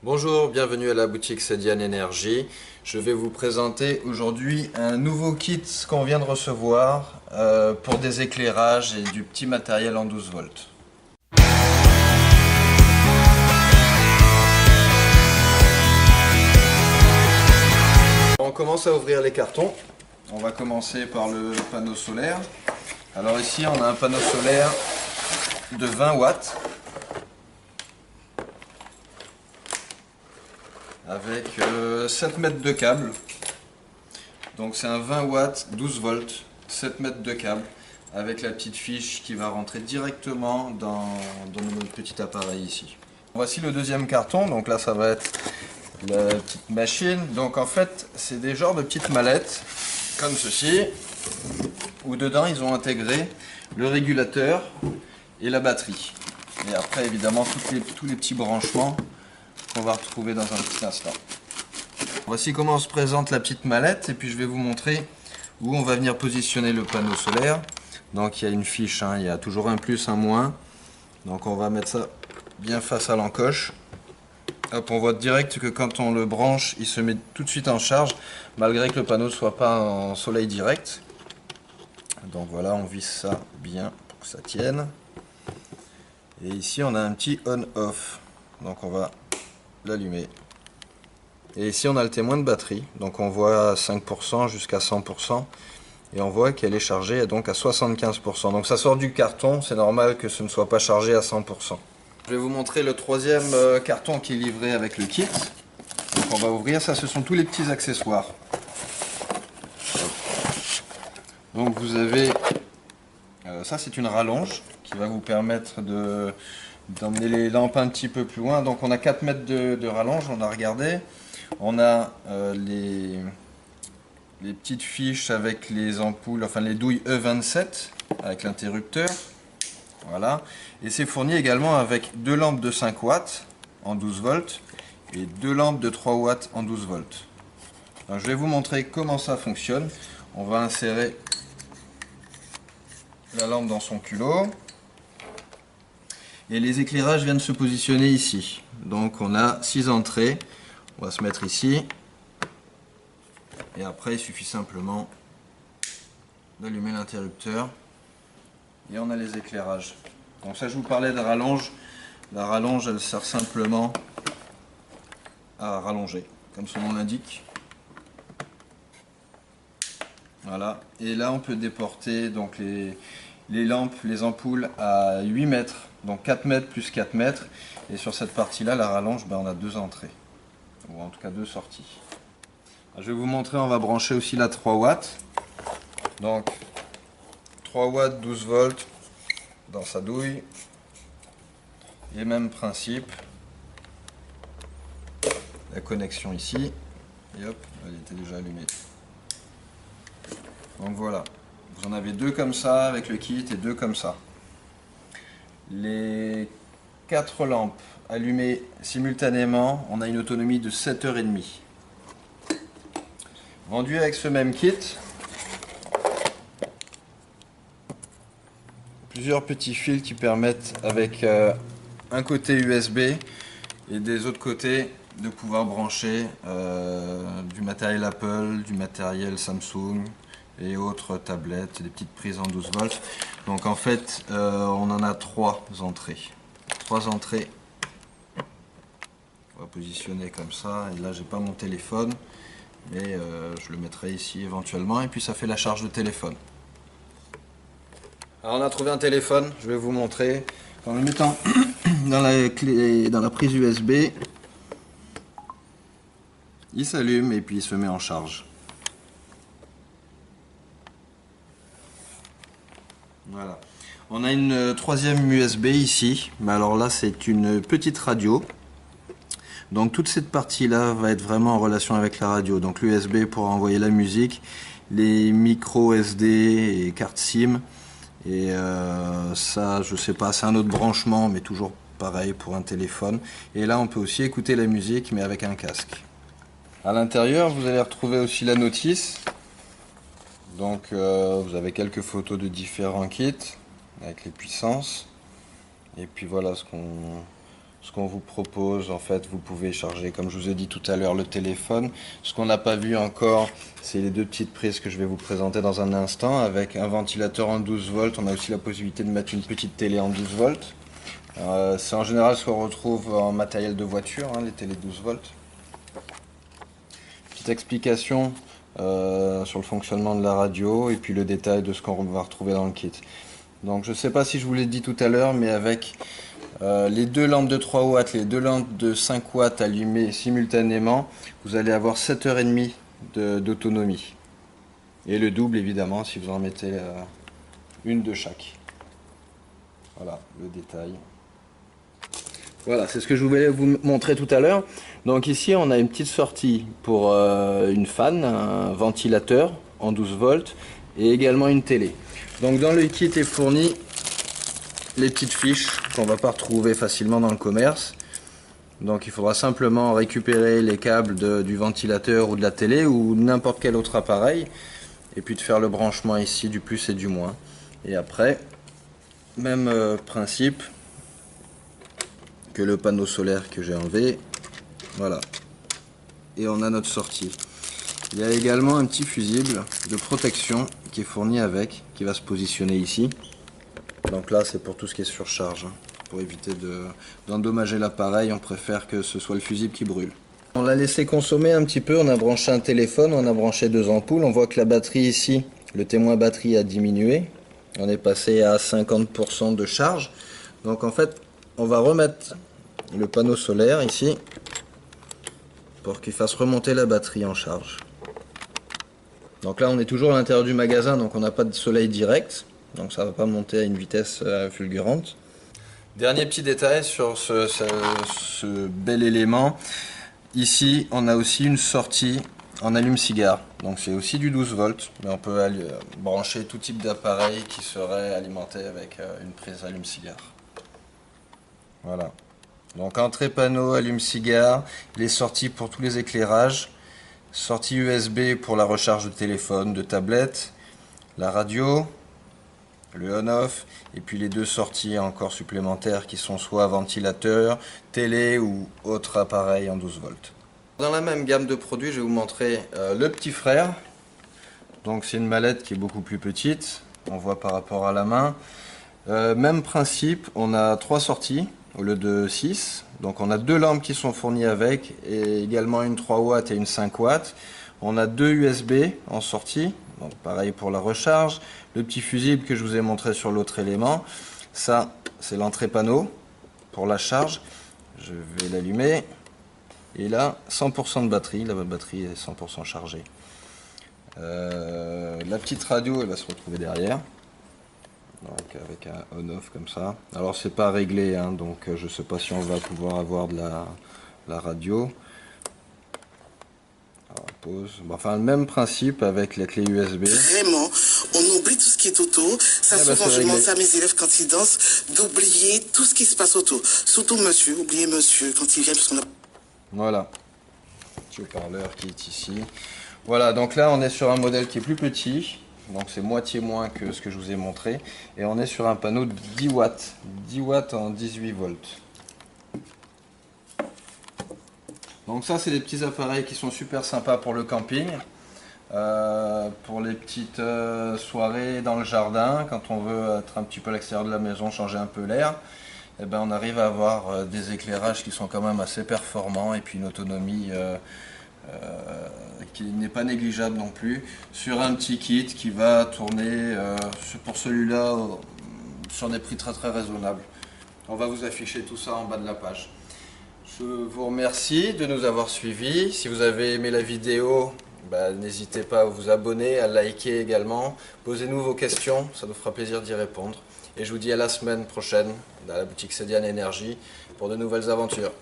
Bonjour, bienvenue à la boutique Cedian Énergie. Je vais vous présenter aujourd'hui un nouveau kit qu'on vient de recevoir pour des éclairages et du petit matériel en 12 volts. On commence à ouvrir les cartons. On va commencer par le panneau solaire. Alors ici on a un panneau solaire de 20 watts. Avec 7 mètres de câble. Donc c'est un 20 watts, 12 volts, 7 mètres de câble avec la petite fiche qui va rentrer directement dans notre petit appareil ici. Voici le deuxième carton, donc là ça va être la petite machine. Donc en fait c'est des genres de petites mallettes comme ceci où dedans ils ont intégré le régulateur et la batterie. Et après évidemment tous les petits branchements qu'on va retrouver dans un petit instant. Voici comment se présente la petite mallette et puis je vais vous montrer où on va venir positionner le panneau solaire. Donc il y a une fiche, il y a toujours un plus, un moins. Donc on va mettre ça bien face à l'encoche. Hop, on voit direct que quand on le branche, il se met tout de suite en charge, malgré que le panneau ne soit pas en soleil direct. Donc voilà, on visse ça bien pour que ça tienne. Et ici on a un petit on-off. Donc on va l'allumer. Et ici on a le témoin de batterie, donc on voit 5% jusqu'à 100% et on voit qu'elle est chargée donc à 75%. Donc ça sort du carton, c'est normal que ce ne soit pas chargé à 100%. Je vais vous montrer le troisième carton qui est livré avec le kit. Donc on va ouvrir, ça ce sont tous les petits accessoires. Donc vous avez, ça c'est une rallonge qui va vous permettre d'emmener les lampes un petit peu plus loin. Donc on a 4 mètres de rallonge, on a regardé. On a les petites fiches avec les ampoules, enfin les douilles E27 avec l'interrupteur. Voilà. Et c'est fourni également avec deux lampes de 5 watts en 12 volts et deux lampes de 3 watts en 12 volts. Alors, je vais vous montrer comment ça fonctionne. On va insérer la lampe dans son culot. Et les éclairages viennent se positionner ici. Donc on a 6 entrées. On va se mettre ici. Et après il suffit simplement d'allumer l'interrupteur. Et on a les éclairages. Donc ça je vous parlais de rallonge. La rallonge elle sert simplement à rallonger, comme son nom l'indique. Voilà. Et là on peut déporter donc les lampes, les ampoules à 8 mètres. Donc 4 mètres plus 4 mètres. Et sur cette partie là, la rallonge, on a 2 entrées. Ou en tout cas 2 sorties. Je vais vous montrer, on va brancher aussi la 3 watts. Donc 3 watts, 12 volts dans sa douille. Et même principe. La connexion ici. Et hop, elle était déjà allumée. Donc voilà. Vous en avez 2 comme ça avec le kit et 2 comme ça. Les 4 lampes allumées simultanément, on a une autonomie de 7h30. Vendu avec ce même kit, plusieurs petits fils qui permettent avec un côté USB et des autres côtés de pouvoir brancher du matériel Apple, du matériel Samsung et autres tablettes, des petites prises en 12 volts. Donc en fait on en a 3 entrées. 3 entrées. On va positionner comme ça, et là j'ai pas mon téléphone. Mais je le mettrai ici éventuellement et puis ça fait la charge de téléphone. Alors on a trouvé un téléphone, je vais vous montrer. En le mettant dans la prise USB, il s'allume et puis il se met en charge. Voilà. On a une troisième USB ici, mais alors là c'est une petite radio. Donc toute cette partie-là va être vraiment en relation avec la radio. Donc l'USB pour envoyer la musique, les micros SD et cartes SIM. Et ça, je sais pas, c'est un autre branchement, mais toujours pareil pour un téléphone. Et là, on peut aussi écouter la musique, mais avec un casque. À l'intérieur, vous allez retrouver aussi la notice. Donc vous avez quelques photos de différents kits avec les puissances. Et puis voilà ce ce qu'on vous propose, en fait, vous pouvez charger, comme je vous ai dit tout à l'heure, le téléphone. Ce qu'on n'a pas vu encore, c'est les deux petites prises que je vais vous présenter dans un instant. Avec un ventilateur en 12 volts, on a aussi la possibilité de mettre une petite télé en 12 volts. C'est en général ce qu'on retrouve en matériel de voiture, hein, les télés 12 volts. Petite explication sur le fonctionnement de la radio et puis le détail de ce qu'on va retrouver dans le kit. Donc je ne sais pas si je vous l'ai dit tout à l'heure, mais avec les deux lampes de 3 watts, les deux lampes de 5 watts allumées simultanément, vous allez avoir 7h30 d'autonomie. Et le double évidemment si vous en mettez une de chaque. Voilà le détail. Voilà, c'est ce que je voulais vous montrer tout à l'heure. Donc ici, on a une petite sortie pour une fan, un ventilateur en 12 volts et également une télé. Donc dans le kit est fourni les petites fiches qu'on ne va pas retrouver facilement dans le commerce. Donc il faudra simplement récupérer les câbles du ventilateur ou de la télé ou n'importe quel autre appareil et puis de faire le branchement ici du plus et du moins. Et après, même principe que le panneau solaire que j'ai enlevé, voilà, et on a notre sortie. Il y a également un petit fusible de protection qui est fourni avec, qui va se positionner ici. Donc là c'est pour tout ce qui est surcharge, hein. Pour éviter d'endommager l'appareil, on préfère que ce soit le fusible qui brûle. On l'a laissé consommer un petit peu, on a branché un téléphone, on a branché deux ampoules, on voit que la batterie ici, le témoin batterie a diminué, on est passé à 50% de charge. Donc en fait on va remettre le panneau solaire ici pour qu'il fasse remonter la batterie en charge. Donc là on est toujours à l'intérieur du magasin, donc on n'a pas de soleil direct, donc ça ne va pas monter à une vitesse fulgurante. Dernier petit détail sur ce bel élément, ici on a aussi une sortie en allume-cigare, donc c'est aussi du 12 volts, mais on peut brancher tout type d'appareil qui serait alimenté avec une prise allume-cigare. Voilà. Donc entrée panneau, allume-cigare, les sorties pour tous les éclairages, sortie USB pour la recharge de téléphone, de tablette, la radio, le on-off, et puis les deux sorties encore supplémentaires qui sont soit ventilateur, télé ou autre appareil en 12 volts. Dans la même gamme de produits, je vais vous montrer le petit frère. Donc c'est une mallette qui est beaucoup plus petite, on voit par rapport à la main. Même principe, on a 3 sorties au lieu de 6. Donc on a 2 lampes qui sont fournies avec, et également une 3 watts et une 5 watts. On a 2 USB en sortie, donc pareil pour la recharge. Le petit fusible que je vous ai montré sur l'autre élément, ça c'est l'entrée panneau pour la charge. Je vais l'allumer. Et là, 100% de batterie, la batterie est 100% chargée. La petite radio, elle va se retrouver derrière. Donc avec un on-off comme ça. Alors c'est pas réglé, hein, donc je sais pas si on va pouvoir avoir de la radio. Alors, pause. Bon, enfin le même principe avec la clé USB. Vraiment, on oublie tout ce qui est autour. Ça souvent je demande ça à mes élèves quand ils dansent, d'oublier tout ce qui se passe autour. Surtout monsieur, oubliez monsieur quand il vient parce qu'on a... Voilà. Petit haut-parleur qui est ici. Voilà, donc là on est sur un modèle qui est plus petit. Donc c'est moitié moins que ce que je vous ai montré. Et on est sur un panneau de 10 watts. 10 watts en 18 volts. Donc ça c'est des petits appareils qui sont super sympas pour le camping. Pour les petites soirées dans le jardin. Quand on veut être un petit peu à l'extérieur de la maison, changer un peu l'air. Eh ben, on arrive à avoir des éclairages qui sont quand même assez performants. Et puis une autonomie... qui n'est pas négligeable non plus, sur un petit kit qui va tourner pour celui-là sur des prix très très raisonnables. On va vous afficher tout ça en bas de la page. Je vous remercie de nous avoir suivis. Si vous avez aimé la vidéo, n'hésitez pas à vous abonner, à liker également. Posez-nous vos questions, ça nous fera plaisir d'y répondre. Et je vous dis à la semaine prochaine dans la boutique Cédiane Énergie pour de nouvelles aventures.